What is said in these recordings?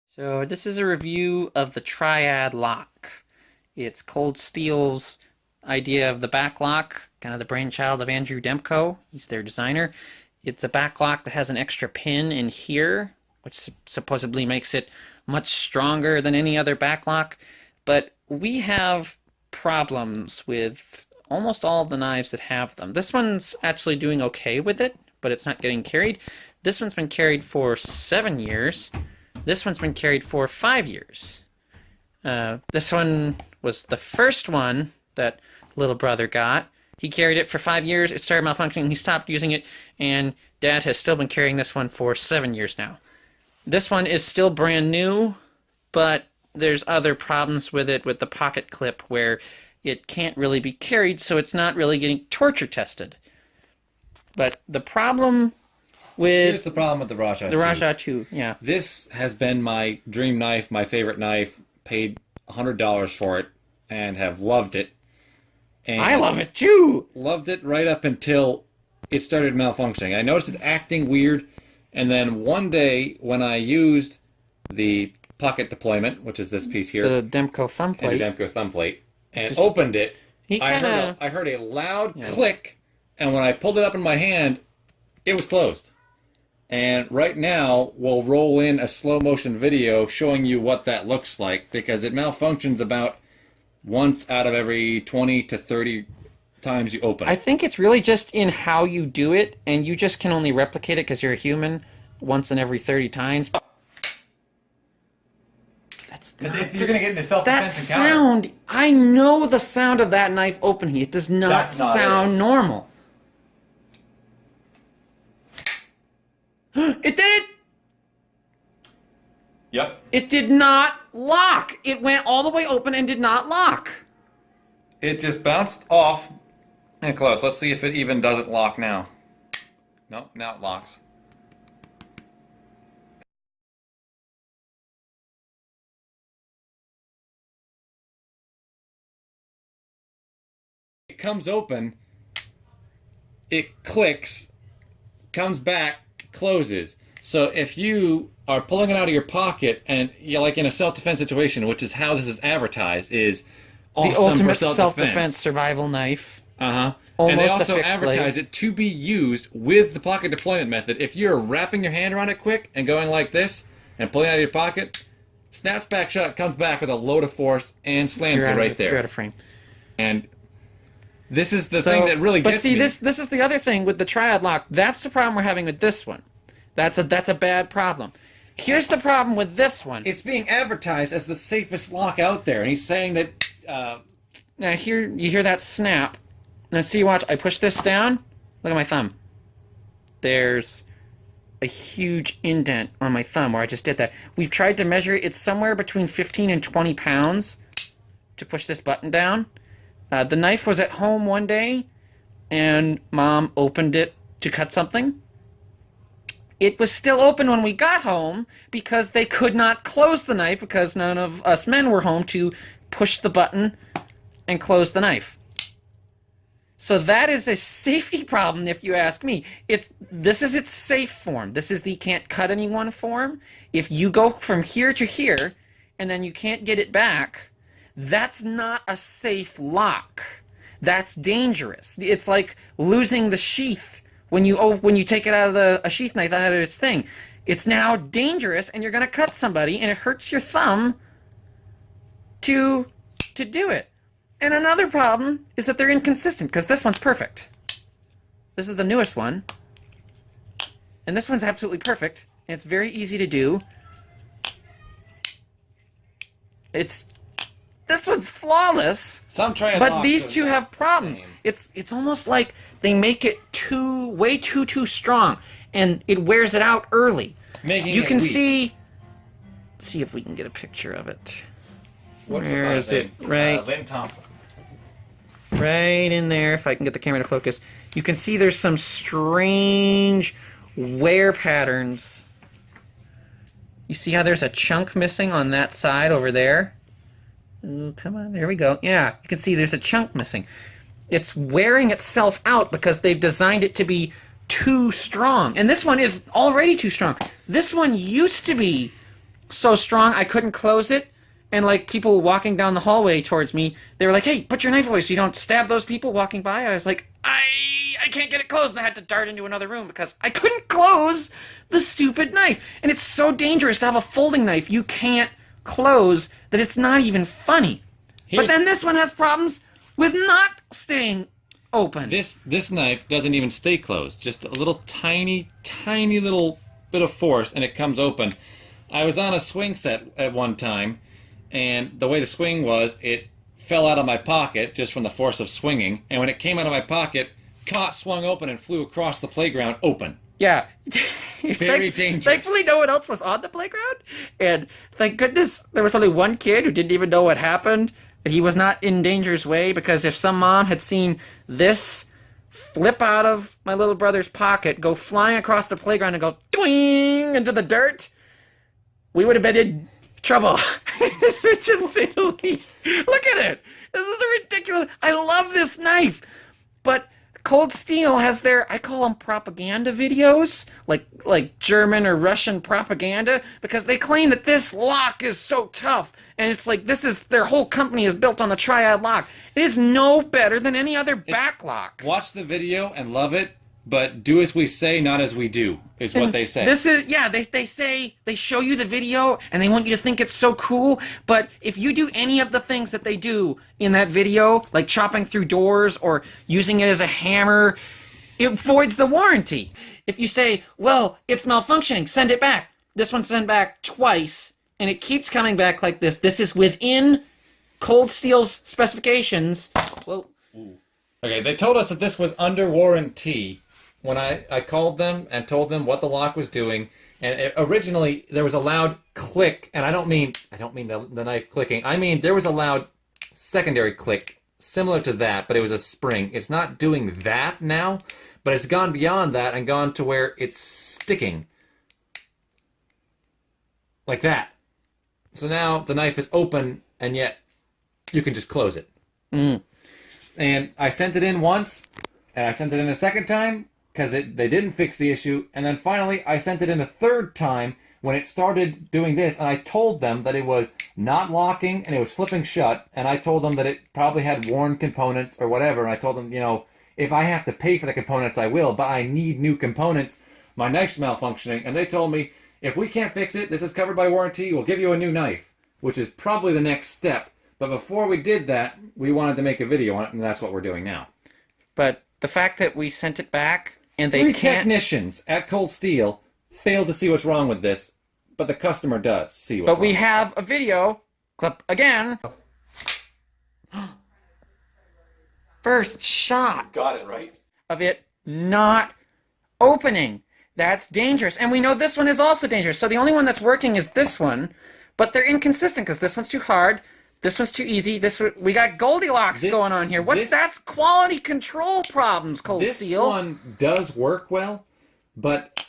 So this is a review of the Triad lock. It's Cold Steel's idea of the back lock, kind of the brainchild of Andrew Demko. He's their designer. It's a back lock that has an extra pin in here, which supposedly makes it much stronger than any other back lock. But we have problems with almost all of the knives that have them. This one's actually doing okay with it, but it's not getting carried. This one's been carried for 7 years. This one's been carried for 5 years. This one was the first one that little brother got. He carried it for 5 years. It started malfunctioning. He stopped using it, and Dad has still been carrying this one for 7 years now. This one is still brand new, but there's other problems with it with the pocket clip where it can't really be carried, so it's not really getting torture tested. But the problem with... Here's the problem with the Rajah 2. The Rajah 2, yeah. This has been my dream knife, my favorite knife. Paid $100 for it and have loved it. And I love it too! Loved it right up until it started malfunctioning. I noticed it acting weird, and then one day when I used the pocket deployment, which is this piece here, the Demko thumb plate, and the Demko thumb plate, and opened it, I heard a loud click, and when I pulled it up in my hand, it was closed. And right now, we'll roll in a slow motion video showing you what that looks like, because it malfunctions about once out of every 20 to 30 times you open it. I think it's really just in how you do it, and you just can only replicate it because you're a human once in every 30 times. Because if you're going to get into self-defense encounter... That sound, I know the sound of that knife opening. It does not sound normal. It did it! Yep. It did not lock. It went all the way open and did not lock. It just bounced off and closed. Let's see if it even doesn't lock now. Nope, now it locks. It comes open, it clicks, comes back, closes. So if you are pulling it out of your pocket and you're like in a self-defense situation, which is how this is advertised, is awesome the ultimate for self-defense survival knife. Uh-huh. Almost and they also a fixed advertise blade. it to be used with the pocket deployment method. If you're wrapping your hand around it quick and going like this and pulling it out of your pocket, snaps back shut, comes back with a load of force and slams you right there. You're out of frame. And this is the thing that really gets me. But see, this is the other thing with the Triad lock. That's the problem we're having with this one. That's a bad problem. Here's the problem with this one. It's being advertised as the safest lock out there, and he's saying that... Now here, you hear that snap. Now see, watch, I push this down. Look at my thumb. There's a huge indent on my thumb where I just did that. We've tried to measure it. It's somewhere between 15 and 20 pounds to push this button down. The knife was at home one day, and Mom opened it to cut something. It was still open when we got home because they could not close the knife because none of us men were home to push the button and close the knife. So that is a safety problem, if you ask me. This is its safe form. This is the can't cut anyone form. If you go from here to here and then you can't get it back, that's not a safe lock. That's dangerous. It's like losing the sheath when you take it out of a sheath knife out of its thing. It's now dangerous, and you're going to cut somebody, and it hurts your thumb to do it. And another problem is that they're inconsistent, because this one's perfect. This is the newest one. And this one's absolutely perfect, and it's very easy to do. This one's flawless, but these two have problems. It's almost like they make it way too strong, and it wears it out early. You can see if we can get a picture of it. Where is it? Right. Lynn Thompson. Right in there, if I can get the camera to focus. You can see there's some strange wear patterns. You see how there's a chunk missing on that side over there? Ooh, come on, there we go. Yeah, you can see there's a chunk missing. It's wearing itself out because they've designed it to be too strong. And this one is already too strong. This one used to be so strong I couldn't close it. And like people walking down the hallway towards me, they were like, "Hey, put your knife away so you don't stab those people walking by." I was like, I can't get it closed, and I had to dart into another room because I couldn't close the stupid knife. And it's so dangerous to have a folding knife you can't close that it's not even funny. But then this one has problems with not staying open. This knife doesn't even stay closed. Just a little tiny little bit of force and it comes open. I was on a swing set at one time, and the way the swing was, it fell out of my pocket just from the force of swinging, and when it came out of my pocket, swung open and flew across the playground open. Yeah. Very dangerous. Thankfully, no one else was on the playground, and thank goodness there was only one kid who didn't even know what happened, and he was not in danger's way, because if some mom had seen this flip out of my little brother's pocket, go flying across the playground and go doing into the dirt, we would have been in trouble. To say the least. Look at it. This is a ridiculous. I love this knife, but Cold Steel has their, I call them propaganda videos, like German or Russian propaganda, because they claim that this lock is so tough, and it's like their whole company is built on the Triad lock. It is no better than any other back lock. Watch the video and love it, but do as we say, not as we do, is what they say. They show you the video and they want you to think it's so cool, but if you do any of the things that they do in that video, like chopping through doors or using it as a hammer, it voids the warranty. If you say, well, it's malfunctioning, send it back. This one's sent back twice, and it keeps coming back like this. This is within Cold Steel's specifications. Well, okay, they told us that this was under warranty when I called them and told them what the lock was doing. And originally there was a loud click, and I don't mean the knife clicking. I mean there was a loud secondary click similar to that, but it was a spring. It's not doing that now, but it's gone beyond that and gone to where it's sticking like that. So now the knife is open, and yet you can just close it. And I sent it in once, and I sent it in a second time, because they didn't fix the issue, and then finally I sent it in a third time when it started doing this, and I told them that it was not locking and it was flipping shut, and I told them that it probably had worn components or whatever, and I told them, if I have to pay for the components, I will, but I need new components. My knife's malfunctioning, and they told me, if we can't fix it, this is covered by warranty, we'll give you a new knife, which is probably the next step. But before we did that, we wanted to make a video on it, and that's what we're doing now. But the fact that we sent it back, and they Three can't... technicians at Cold Steel failed to see what's wrong with this, but the customer does see what's wrong. But we have a video clip again. First shot. Got it, right? Of it not opening. That's dangerous. And we know this one is also dangerous. So the only one that's working is this one, but they're inconsistent because this one's too hard. This one's too easy. We got Goldilocks going on here. That's quality control problems, Cold Steel. This one does work well, but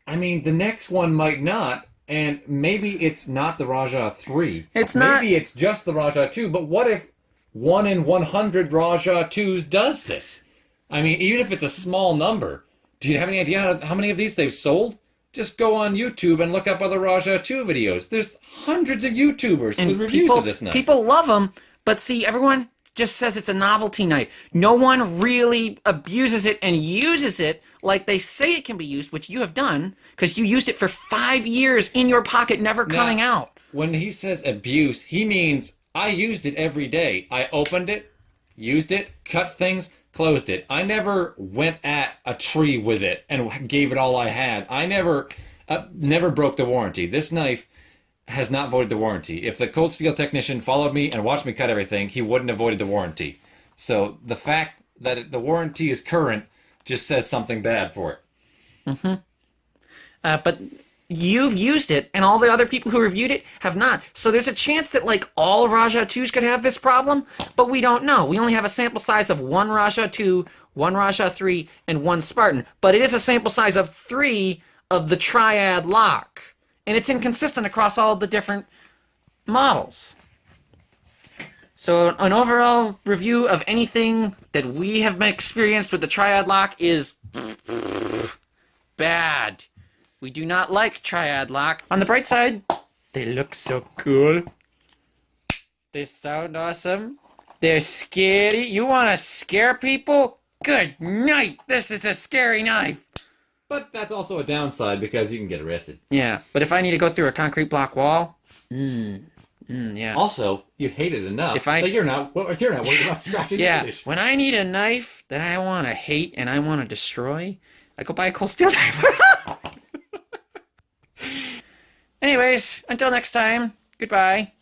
I mean the next one might not, and maybe it's not the Raja 3. Maybe it's just the Raja 2, but what if 1 in 100 Raja 2s does this? I mean, even if it's a small number, do you have any idea how many of these they've sold? Just go on YouTube and look up other Raja 2 videos. There's hundreds of YouTubers with reviews of this knife. People love them, but see, everyone just says it's a novelty knife. No one really abuses it and uses it like they say it can be used, which you have done, because you used it for 5 years in your pocket, never coming out. When he says abuse, he means I used it every day. I opened it, used it, cut things, closed it. I never went at a tree with it and gave it all I had. I never broke the warranty. This knife has not voided the warranty. If the Cold Steel technician followed me and watched me cut everything, he wouldn't have voided the warranty. So the fact that the warranty is current just says something bad for it. But you've used it, and all the other people who reviewed it have not. So there's a chance that, like, all Raja 2s could have this problem, but we don't know. We only have a sample size of 1 Raja 2, 1 Raja 3, and 1 Spartan. But it is a sample size of 3 of the Triad lock. And it's inconsistent across all the different models. So an overall review of anything that we have experienced with the Triad lock is Bad. We do not like triad lock. On the bright side, they look so cool. They sound awesome. They're scary. You want to scare people? Good night. This is a scary knife. But that's also a downside because you can get arrested. Yeah, but if I need to go through a concrete block wall, yeah. Also, you hate it enough that you're not worried about scratching the finish. When I need a knife that I want to hate and I want to destroy, I go buy a cold steel knife. Anyways, until next time, goodbye.